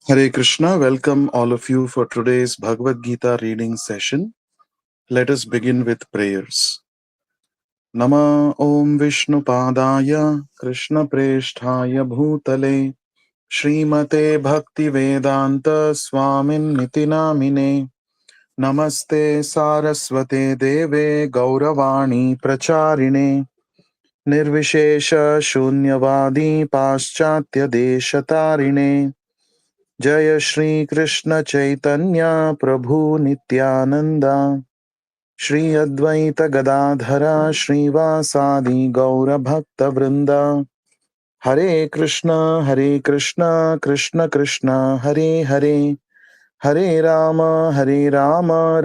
Hare Krishna, welcome all of you for today's Bhagavad Gita reading session. Let us begin with prayers. Nama Om Vishnu Padaya Krishna Preshthaya Bhutale Srimate Bhakti Vedanta Swamin Niti Namine Namaste Saraswate Deve Gauravani Pracharine Nirvishesha Shunyavadi Paschatya Deshatarine जय श्री कृष्ण चैतन्य प्रभु नित्यानंदा श्री अद्वैत गदाधर श्रीवासादि गौर भक्त वृंदा हरे Krishna Krishna Krishna Hare Hare Hare Ram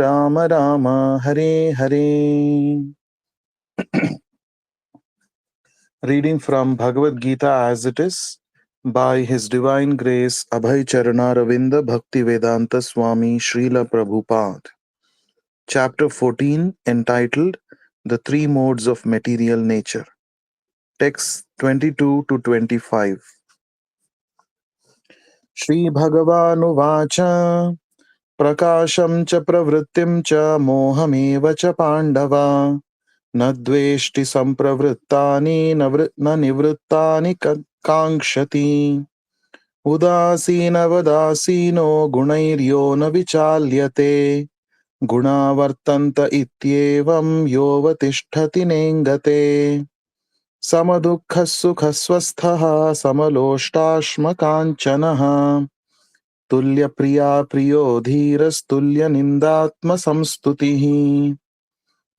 Ram Ram Hare Hare. Reading from Bhagavad Gita as it is by His Divine Grace Abhay Charana Ravinda Bhakti Vedanta Swami Srila Prabhupada. Chapter 14 entitled The Three Modes of Material Nature. Texts 22 to 25. Shri Bhagavanu Vacha Prakasham cha pravrittim cha mohameva cha pandava न द्वेष्टि संप्रवृत्तानि न निवृत्तानि काङ्क्षति उदासीनवदासीनो गुणैर्यो न विचाल्यते गुणा वर्तन्त इत्येवं योऽवतिष्ठति नेङ्गते समदुःखः सुखस्वस्थः समलोष्टाश्मकाञ्चनः तुल्यप्रिया प्रियो धीरस्तुल्यनिन्दात्मसंस्तुतिः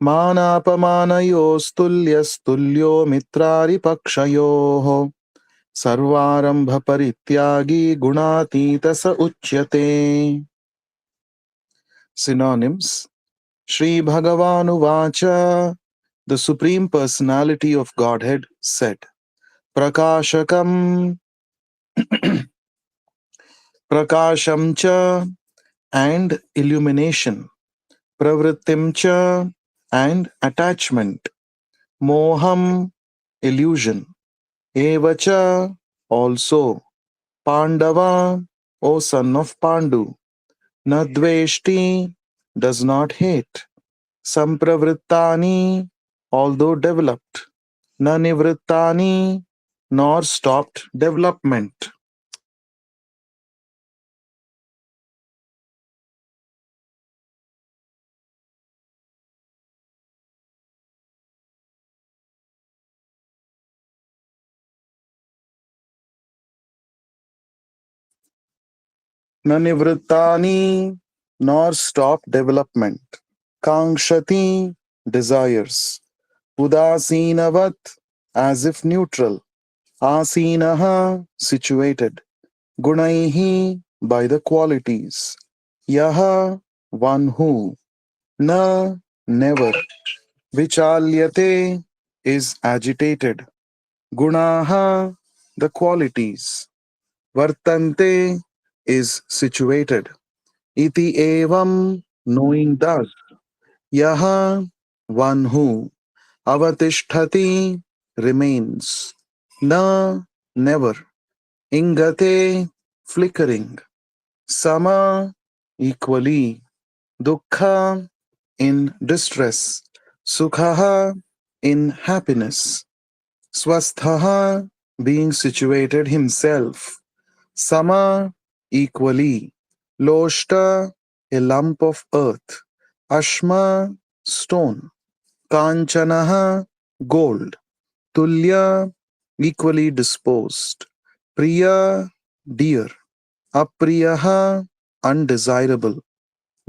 मानापमानयोस्तुल्यस्तुल्यो मित्रारिपक्षयोः सर्वारम्भपरित्यागी गुणातीत स उच्यते. Synonyms. Shri Bhagavanuvacha, the Supreme Personality of Godhead said, Prakashakam, Prakasham cha, and illumination, Pravrittim cha, and attachment, Moham, illusion, Evacha, also, Pandava, O son of Pandu, Nadveshti, does not hate, Sampravrittani, although developed, Nanivrittani, nor stopped development. Nanivrittani, nor stopped development. Kangshati, desires. Udasinavat, as if neutral. Asinaha, situated. Gunaihi, by the qualities. Yaha, one who. Na, never. Vichalyate, is agitated. Gunaha, the qualities. Vartante, is situated. Iti evam, knowing thus. Yaha, one who. Avatisthati, remains. Na, never. Ingate, flickering. Sama, equally. Dukkha, in distress. Sukhaha, in happiness. Swasthaha, being situated himself. Sama, equally. Loshta, a lump of earth. Ashma, stone. Kanchanaha, gold. Tulya, equally disposed. Priya, dear. Apriyaha, undesirable.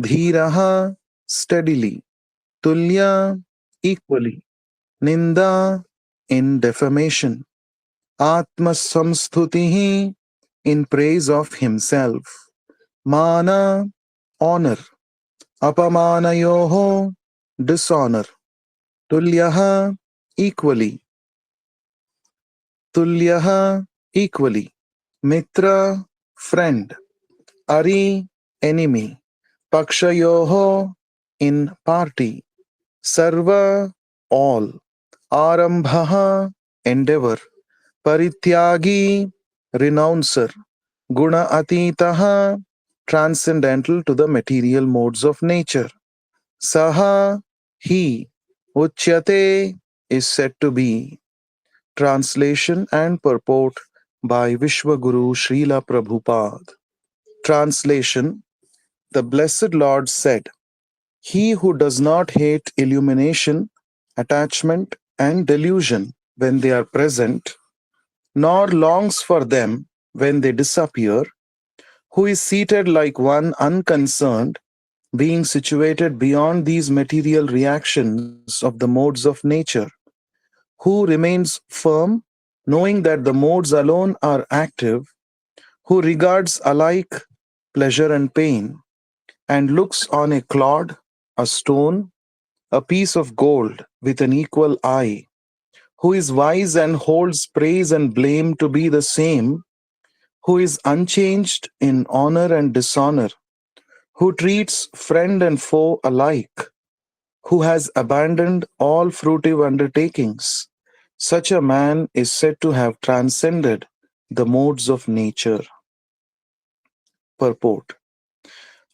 Dhiraha, steadily. Tulya, equally. Ninda, in defamation. Atmasamsthutihi, in praise of himself. Mana, honor. Apamanayoho, dishonor. Tulyaha, equally. Tulyaha, equally. Mitra, friend. Ari, enemy. Pakshayoho, in party. Sarva, all. Arambhaha, endeavor. Parityagi, renouncer. Guna atitaha, transcendental to the material modes of nature. Saha, he, uchyate, is said to be. Translation and purport by Vishwaguru Srila Prabhupada. Translation: The Blessed Lord said, "He who does not hate illumination, attachment, and delusion when they are present, nor longs for them when they disappear, who is seated like one unconcerned, being situated beyond these material reactions of the modes of nature, who remains firm, knowing that the modes alone are active, who regards alike pleasure and pain, and looks on a clod, a stone, a piece of gold with an equal eye, who is wise and holds praise and blame to be the same, who is unchanged in honor and dishonor, who treats friend and foe alike, who has abandoned all fruitive undertakings. Such a man is said to have transcended the modes of nature." Purport: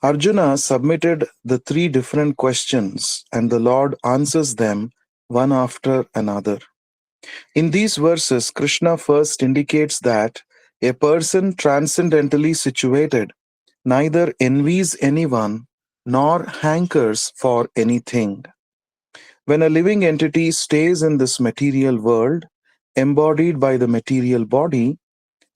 Arjuna submitted the three different questions, and the Lord answers them one after another. In these verses, Krishna first indicates that a person transcendentally situated neither envies anyone nor hankers for anything. When a living entity stays in this material world, embodied by the material body,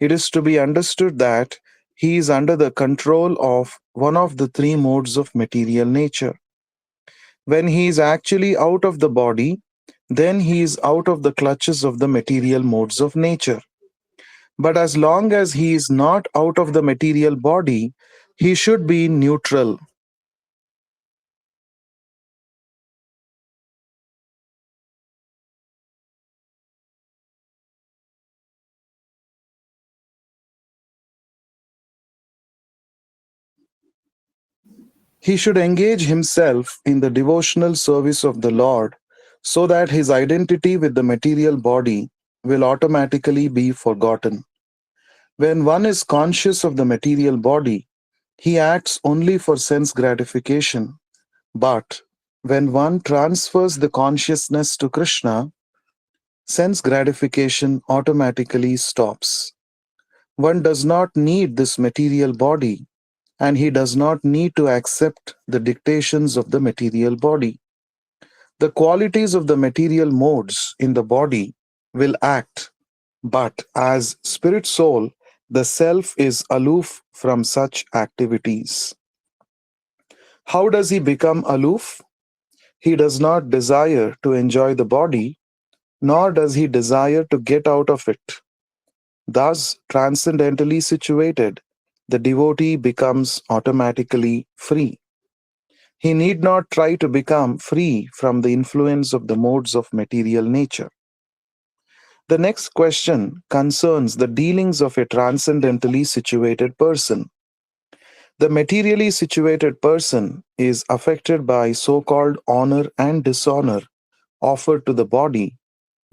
it is to be understood that he is under the control of one of the three modes of material nature. When he is actually out of the body, then he is out of the clutches of the material modes of nature. But as long as he is not out of the material body, he should be neutral. He should engage himself in the devotional service of the Lord so that his identity with the material body will automatically be forgotten. When one is conscious of the material body, he acts only for sense gratification. But when one transfers the consciousness to Krishna, sense gratification automatically stops. One does not need this material body, and he does not need to accept the dictations of the material body. The qualities of the material modes in the body will act, but as spirit soul, the self is aloof from such activities. How does he become aloof? He does not desire to enjoy the body, nor does he desire to get out of it. Thus, transcendentally situated, the devotee becomes automatically free. He need not try to become free from the influence of the modes of material nature. The next question concerns the dealings of a transcendentally situated person. The materially situated person is affected by so called honor and dishonor offered to the body,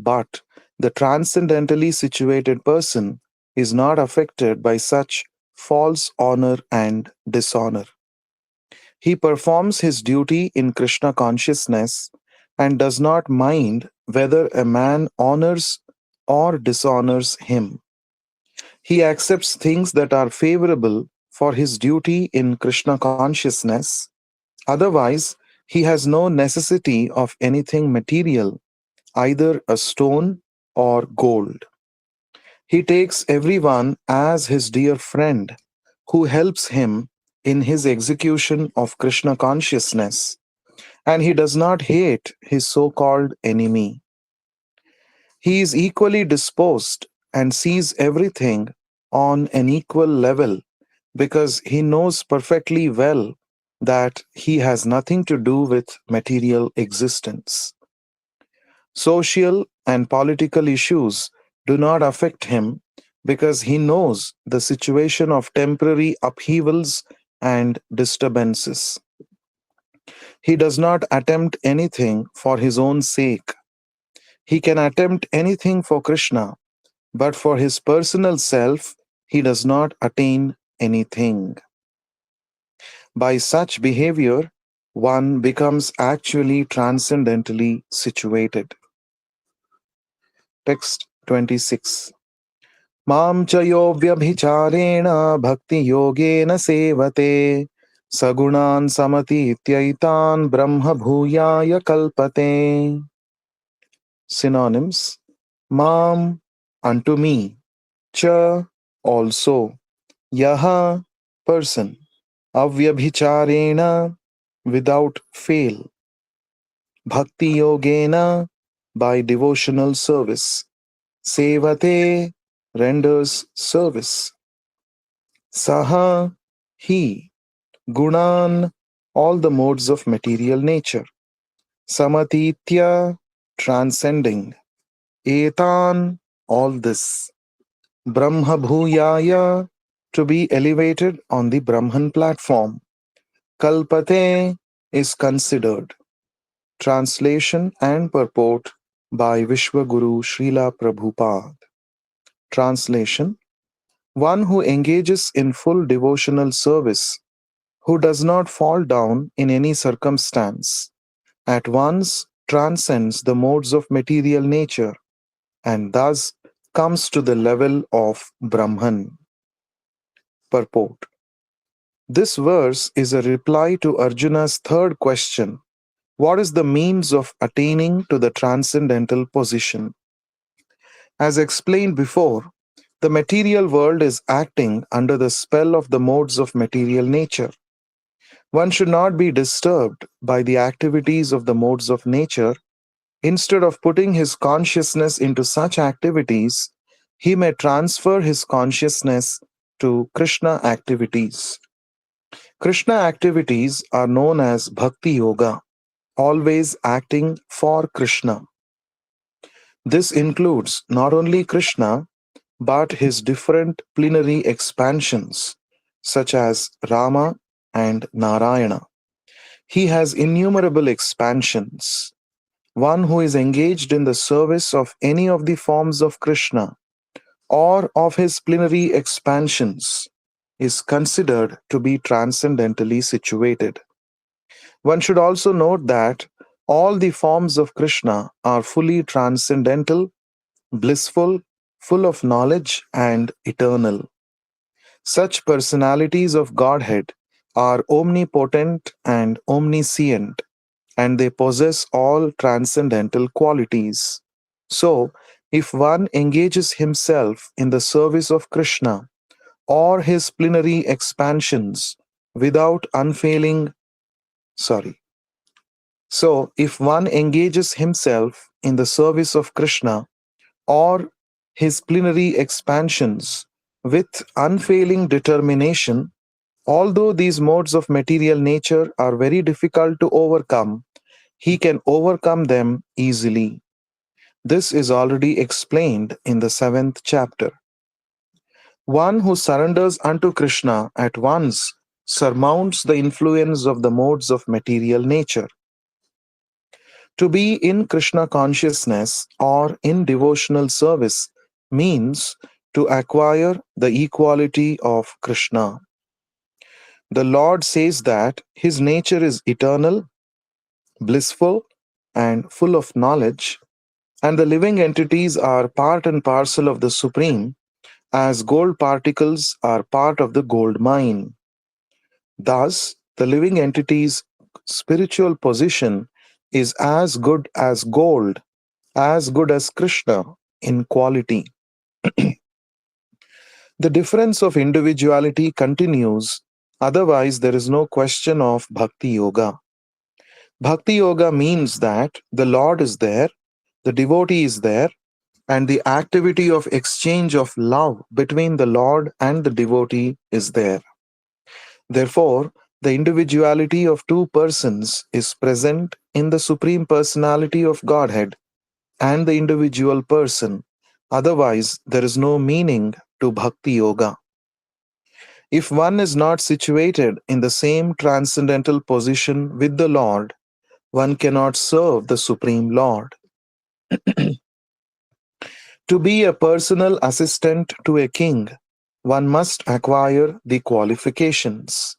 but the transcendentally situated person is not affected by such false honor and dishonor. He performs his duty in Krishna consciousness and does not mind whether a man honors or dishonors him. He accepts things that are favorable for his duty in Krishna consciousness. Otherwise, he has no necessity of anything material, either a stone or gold. He takes everyone as his dear friend who helps him in his execution of Krishna consciousness, and he does not hate his so called enemy. He is equally disposed and sees everything on an equal level because he knows perfectly well that he has nothing to do with material existence. Social and political issues do not affect him because he knows the situation of temporary upheavals and disturbances. He does not attempt anything for his own sake. He can attempt anything for Krishna, but for his personal self, he does not attain anything. By such behavior, one becomes actually transcendently situated. Text 26. Mam chayo vyabhicharena bhakti yogena sevate sagunan samati ityaitan brahma bhuyaya kalpate. Synonyms: Mam, unto me; cha, also; yaha, person; avyabhicharena, without fail; bhakti yogena, by devotional service; sevate, renders service; saha, he; gunan, all the modes of material nature; samatitya, transcending; etan, all this; Brahma Bhuyaya, to be elevated on the Brahman platform. Kalpate is considered. Translation and purport by Vishwaguru Srila Prabhupada. Translation: One who engages in full devotional service, who does not fall down in any circumstance, at once transcends the modes of material nature and thus comes to the level of Brahman. Purport: This verse is a reply to Arjuna's third question: what is the means of attaining to the transcendental position? As explained before, the material world is acting under the spell of the modes of material nature. One should not be disturbed by the activities of the modes of nature. Instead of putting his consciousness into such activities, he may transfer his consciousness to Krishna activities. Krishna activities are known as Bhakti Yoga, always acting for Krishna. This includes not only Krishna, but his different plenary expansions, such as Rama and Narayana. He has innumerable expansions. One who is engaged in the service of any of the forms of Krishna or of his plenary expansions is considered to be transcendentally situated. One should also note that all the forms of Krishna are fully transcendental, blissful, full of knowledge, and eternal. Such personalities of Godhead are omnipotent and omniscient, and they possess all transcendental qualities. So, if one engages himself in the service of Krishna or his plenary expansions without unfailing, sorry, So, if one engages himself in the service of Krishna or his plenary expansions with unfailing determination, although these modes of material nature are very difficult to overcome, he can overcome them easily. This is already explained in the 7th chapter. One who surrenders unto Krishna at once surmounts the influence of the modes of material nature. To be in Krishna consciousness or in devotional service means to acquire the equality of Krishna. The Lord says that his nature is eternal, blissful, and full of knowledge, and the living entities are part and parcel of the Supreme, as gold particles are part of the gold mine. Thus, the living entity's spiritual position is as good as gold, as good as Krishna in quality. The difference of individuality continues, otherwise, there is no question of Bhakti Yoga. Bhakti Yoga means that the Lord is there, the devotee is there, and the activity of exchange of love between the Lord and the devotee is there. Therefore, the individuality of two persons is present in the Supreme Personality of Godhead and the individual person. Otherwise, there is no meaning to Bhakti Yoga. If one is not situated in the same transcendental position with the Lord, one cannot serve the Supreme Lord. To be a personal assistant to a king one must acquire the qualifications.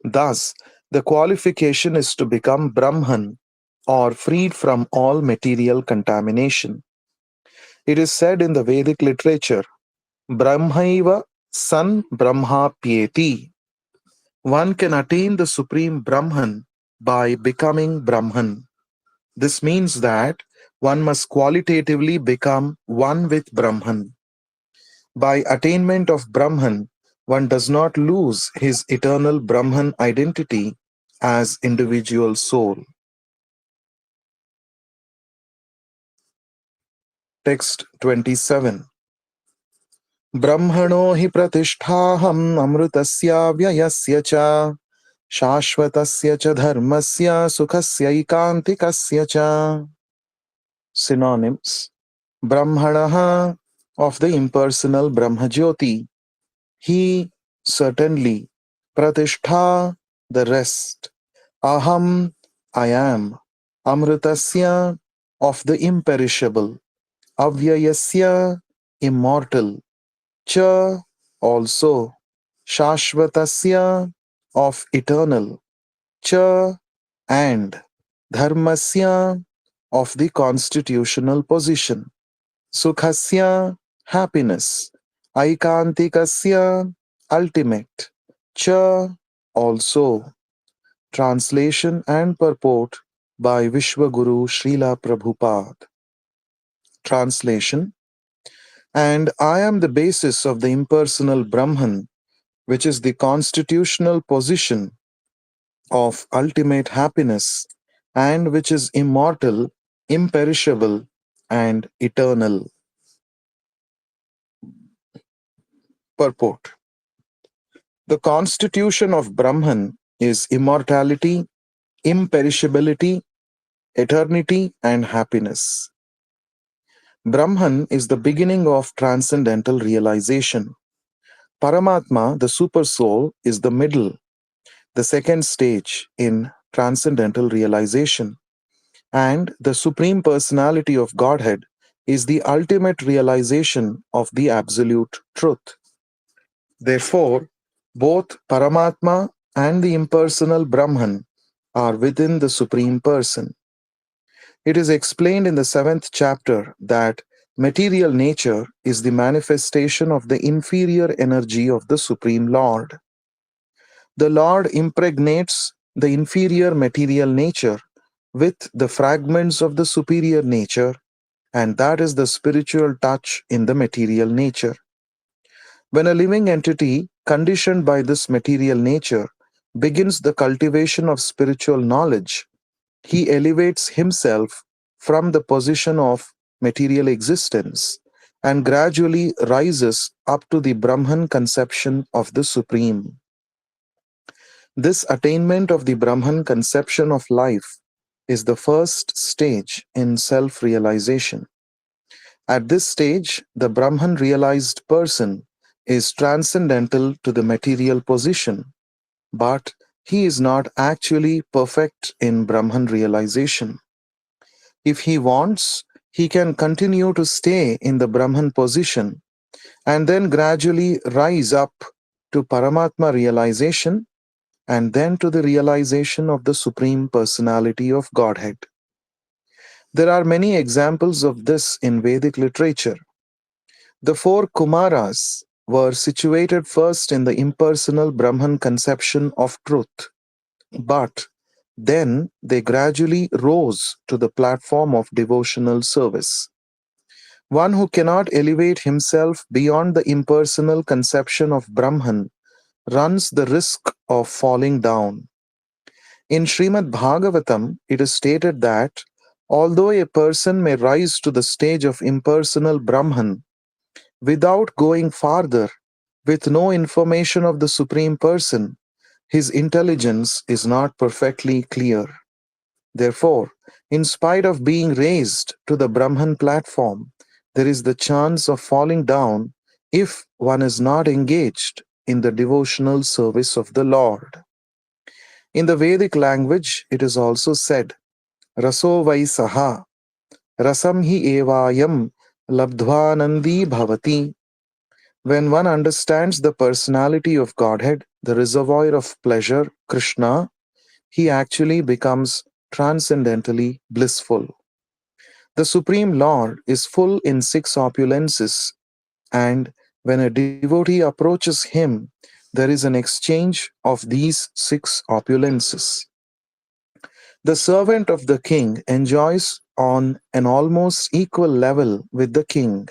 Thus, the qualification is to become Brahman or freed from all material contamination. It is said in the Vedic literature, Brahmaiva san Brahma Pieti. One can attain the supreme Brahman by becoming Brahman. This means that one must qualitatively become one with Brahman. By attainment of Brahman, one does not lose his eternal Brahman identity as individual soul. Text 27. Brahmano hi pratisthaham amrutasya vyayasya cha shashvatasya cha dharmasya sukhasya ikantikasya cha. Synonyms. Brahmanaha, of the impersonal Brahmajyoti. He, certainly. Pratishtha, the rest. Aham, I am. Amritasya, of the imperishable. Avyayasya, immortal. Cha, also. Shashvatasya, of eternal. Cha, and. Dharmasya, of the constitutional position. Sukhasya, happiness. Aikantikasya, ultimate. Cha, also. Translation and purport by Vishwaguru Srila Prabhupada. Translation. And I am the basis of the impersonal Brahman, which is the constitutional position of ultimate happiness and which is immortal, imperishable, and eternal. Purport. The constitution of Brahman is immortality, imperishability, eternity, and happiness. Brahman is the beginning of transcendental realization. Paramatma, the Supersoul, is the middle, the second stage in transcendental realization. And the Supreme Personality of Godhead is the ultimate realization of the Absolute Truth. Therefore, both Paramatma and the impersonal Brahman are within the Supreme Person. It is explained in the 7th chapter that material nature is the manifestation of the inferior energy of the Supreme Lord. The Lord impregnates the inferior material nature with the fragments of the superior nature, and that is the spiritual touch in the material nature. When a living entity, conditioned by this material nature, begins the cultivation of spiritual knowledge, he elevates himself from the position of material existence and gradually rises up to the Brahman conception of the Supreme. This attainment of the Brahman conception of life is the first stage in self-realization. At this stage, the Brahman realized person is transcendental to the material position, but he is not actually perfect in Brahman realization. If he wants, he can continue to stay in the Brahman position and then gradually rise up to Paramatma realization and then to the realization of the Supreme Personality of Godhead. There are many examples of this in Vedic literature. The four Kumaras were situated first in the impersonal Brahman conception of truth, but then they gradually rose to the platform of devotional service. One who cannot elevate himself beyond the impersonal conception of Brahman runs the risk of falling down. In Srimad Bhagavatam, it is stated that although a person may rise to the stage of impersonal Brahman without going farther, with no information of the Supreme Person, his intelligence is not perfectly clear. Therefore, in spite of being raised to the Brahman platform, there is the chance of falling down if one is not engaged in the devotional service of the Lord. In the Vedic language, it is also said, Raso vai saha, rasam hi evayam labdhvanandi bhavati. When one understands the personality of Godhead, the reservoir of pleasure, Krishna, he actually becomes transcendently blissful. The Supreme Lord is full in six opulences, and when a devotee approaches him, there is an exchange of these six opulences. The servant of the king enjoys on an almost equal level with the king,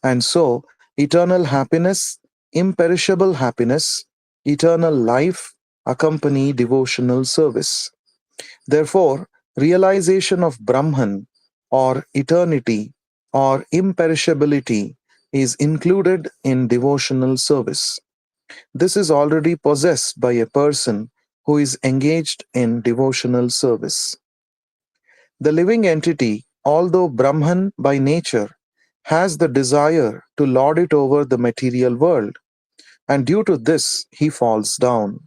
and so eternal happiness, imperishable happiness, eternal life accompany devotional service. Therefore, realization of Brahman or eternity or imperishability is included in devotional service. This is already possessed by a person who is engaged in devotional service. The living entity, although Brahman by nature, has the desire to lord it over the material world, and due to this, he falls down.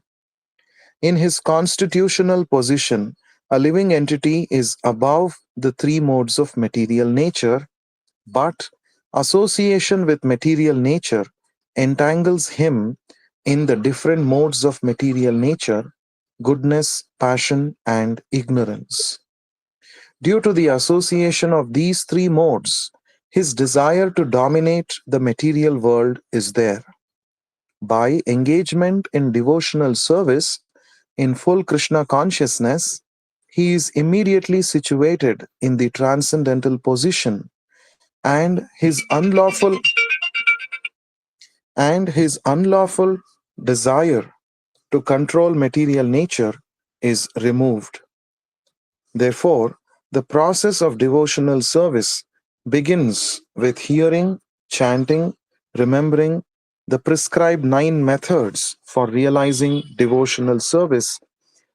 In his constitutional position, a living entity is above the three modes of material nature, but association with material nature entangles him in the different modes of material nature, goodness, passion, and ignorance. Due to the association of these three modes, his desire to dominate the material world is there. By engagement in devotional service, in full Krishna consciousness, he is immediately situated in the transcendental position, and his unlawful desire to control material nature is removed. Therefore, the process of devotional service begins with hearing, chanting, remembering the prescribed 9 methods for realizing devotional service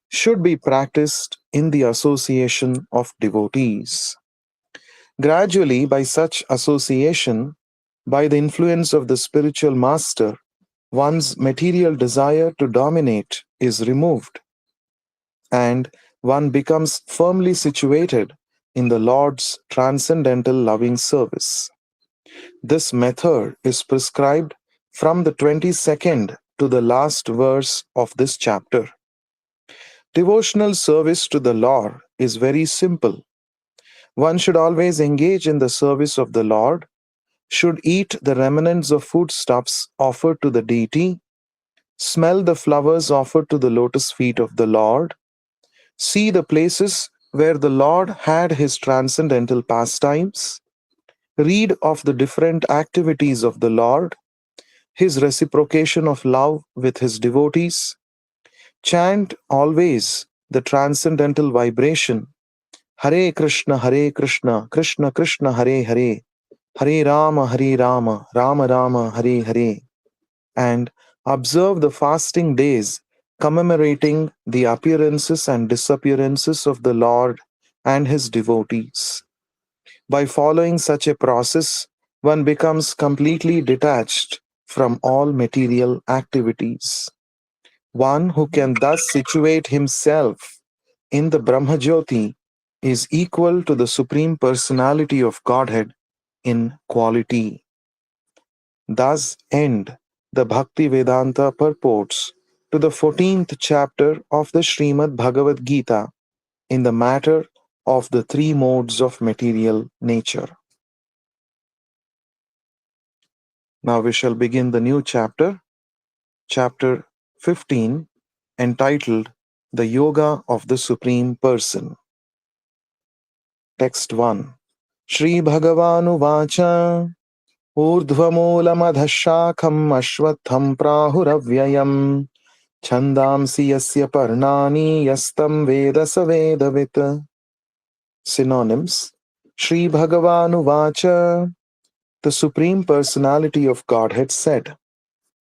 should be practiced in the association of devotees. Gradually, by such association, by the influence of the spiritual master, one's material desire to dominate is removed, and one becomes firmly situated in the Lord's transcendental loving service. This method is prescribed from the 22nd to the last verse of this chapter. Devotional service to the Lord is very simple. One should always engage in the service of the Lord, should eat the remnants of foodstuffs offered to the deity, smell the flowers offered to the lotus feet of the Lord, see the places where the Lord had his transcendental pastimes, read of the different activities of the Lord, his reciprocation of love with his devotees, chant always the transcendental vibration Hare Krishna, Krishna Krishna, Hare Hare, Hare Rama, Rama Rama, Hare Hare, and observe the fasting days commemorating the appearances and disappearances of the Lord and his devotees. By following such a process, one becomes completely detached from all material activities. One who can thus situate himself in the Brahmajyoti is equal to the Supreme Personality of Godhead in quality. Thus end the Bhakti Vedanta purports to the 14th chapter of the Srimad Bhagavad Gita in the matter of the three modes of material nature. Now we shall begin the new chapter, chapter 15, entitled The Yoga of the Supreme Person. Text 1. Sri Bhagavanu Vacha Urdhvamulamadhashakam Ashwatham Prahuravyayam Chandamsi Yasya Parnani Yastam Veda Savedavit. Synonyms. Sri Bhagavanu Vacha, the Supreme Personality of Godhead said,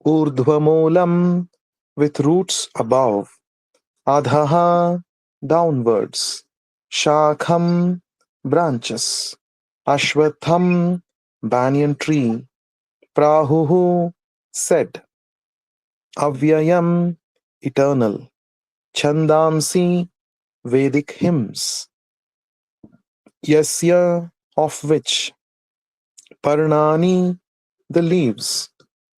Urdhvamulam, with roots above, Adhaha, downwards, Shakham, branches, Ashwatham, banyan tree, Prahuhu, said, Avyayam, eternal, Chandamsi, Vedic hymns, Yasya, of which, Parnani, the leaves,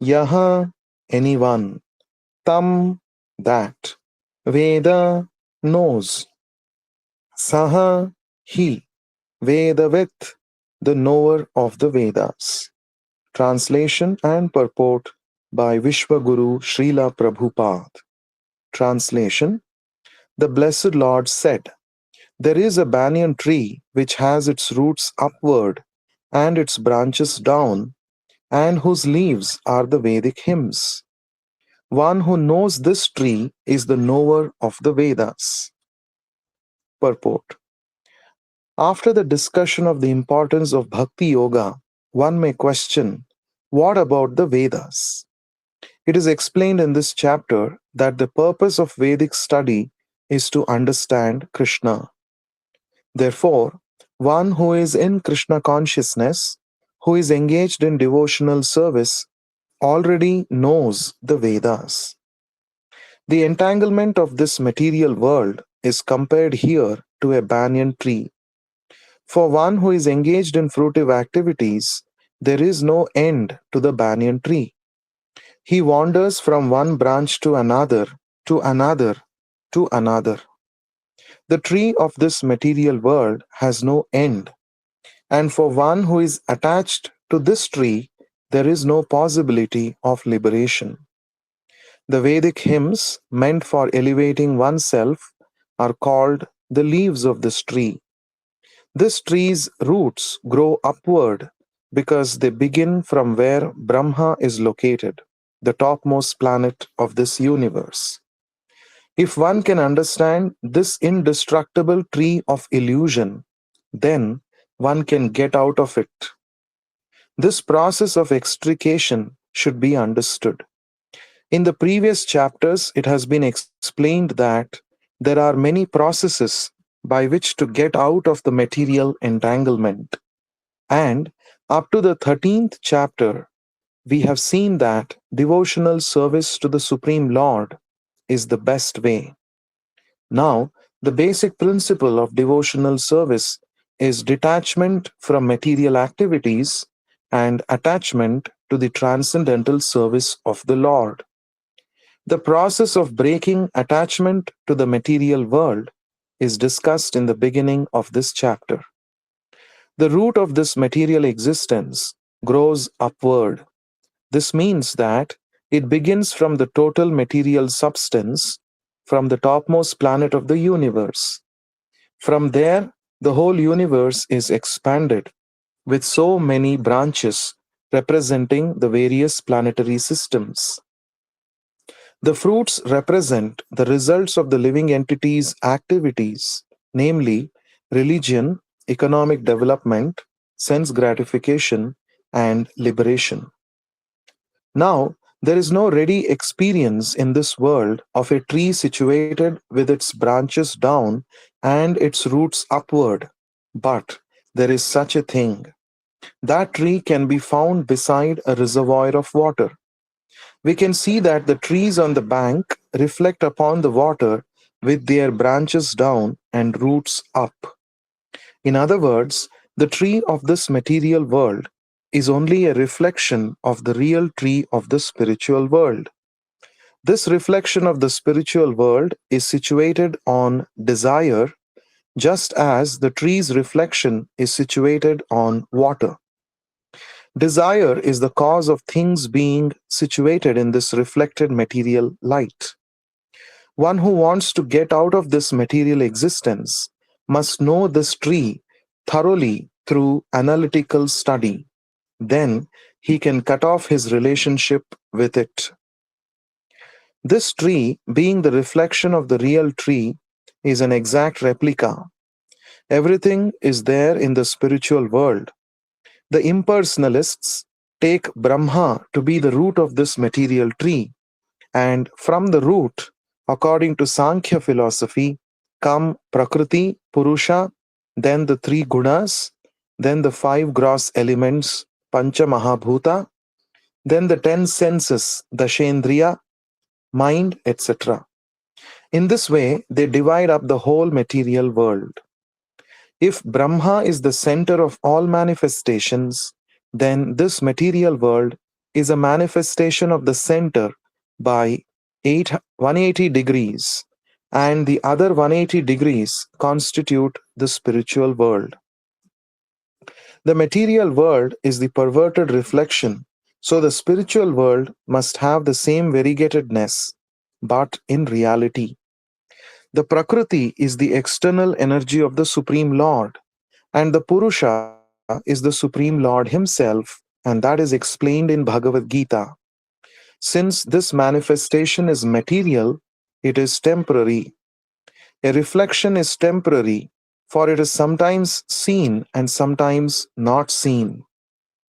Yaha, anyone, tam, that, Veda, knows, Saha, he, Vedavit, the knower of the Vedas. Translation and purport by Vishwaguru Srila Prabhupada. Translation. The Blessed Lord said, there is a banyan tree which has its roots upward and its branches down, and whose leaves are the Vedic hymns. One who knows this tree is the knower of the Vedas. Purport. After the discussion of the importance of Bhakti Yoga, one may question, what about the Vedas? It is explained in this chapter that the purpose of Vedic study is to understand Krishna. Therefore, one who is in Krishna consciousness, who is engaged in devotional service, already knows the Vedas. The entanglement of this material world is compared here to a banyan tree. For one who is engaged in fruitive activities, there is no end to the banyan tree. He wanders from one branch to another, to another, to another. The tree of this material world has no end, and for one who is attached to this tree, there is no possibility of liberation. The Vedic hymns meant for elevating oneself are called the leaves of this tree. This tree's roots grow upward because they begin from where Brahma is located, the topmost planet of this universe. If one can understand this indestructible tree of illusion, then one can get out of it. This process of extrication should be understood. In the previous chapters, it has been explained that there are many processes by which to get out of the material entanglement. And up to the 13th chapter, we have seen that devotional service to the Supreme Lord is the best way. Now, the basic principle of devotional service is detachment from material activities and attachment to the transcendental service of the Lord. The process of breaking attachment to the material world is discussed in the beginning of this chapter. The root of this material existence grows upward. This means that it begins from the total material substance, from the topmost planet of the universe. From there, the whole universe is expanded with so many branches representing the various planetary systems. The fruits represent the results of the living entity's activities, namely religion, economic development, sense gratification, and liberation. Now, there is no ready experience in this world of a tree situated with its branches down and its roots upward, but there is such a thing. That tree can be found beside a reservoir of water. We can see that the trees on the bank reflect upon the water with their branches down and roots up. In other words, the tree of this material world is only a reflection of the real tree of the spiritual world. This reflection of the spiritual world is situated on desire, just as the tree's reflection is situated on water. Desire is the cause of things being situated in this reflected material light. One who wants to get out of this material existence must know this tree thoroughly through analytical study. Then he can cut off his relationship with it. This tree, being the reflection of the real tree, is an exact replica. Everything is there in the spiritual world. The impersonalists take Brahma to be the root of this material tree, and from the root, according to Sankhya philosophy, come Prakriti, Purusha, then the three gunas, then the five gross elements, Pancha Mahabhuta, then the 10 senses, Dashendriya, mind, etc. In this way, they divide up the whole material world. If Brahma is the center of all manifestations, then this material world is a manifestation of the center by 180 degrees, and the other 180 degrees constitute the spiritual world. The material world is the perverted reflection, so the spiritual world must have the same variegatedness, but in reality. The Prakriti is the external energy of the Supreme Lord, and the Purusha is the Supreme Lord Himself, and that is explained in Bhagavad Gita. Since this manifestation is material, it is temporary. A reflection is temporary, for it is sometimes seen and sometimes not seen.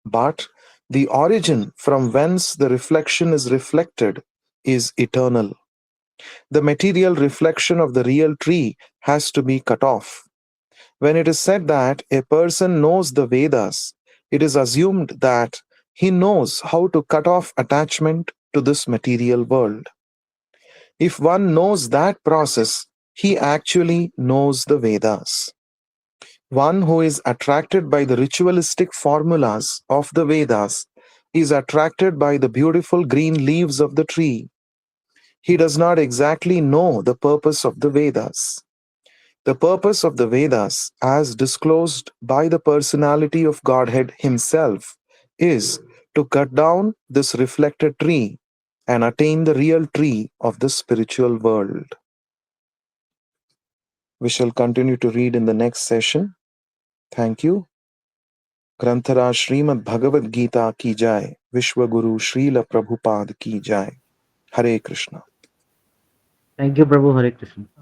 But the origin from whence the reflection is reflected is eternal. The material reflection of the real tree has to be cut off. When it is said that a person knows the Vedas, it is assumed that he knows how to cut off attachment to this material world. If one knows that process, he actually knows the Vedas. One who is attracted by the ritualistic formulas of the Vedas is attracted by the beautiful green leaves of the tree. He does not exactly know the purpose of the Vedas. The purpose of the Vedas, as disclosed by the personality of Godhead Himself, is to cut down this reflected tree and attain the real tree of the spiritual world. We shall continue to read in the next session. Thank you. ग्रंथराज Shrimad Bhagavad Gita की जय, विश्व गुरु श्रील प्रभुपाद की जय. Hare Krishna. Thank you, Prabhu. Hare Krishna.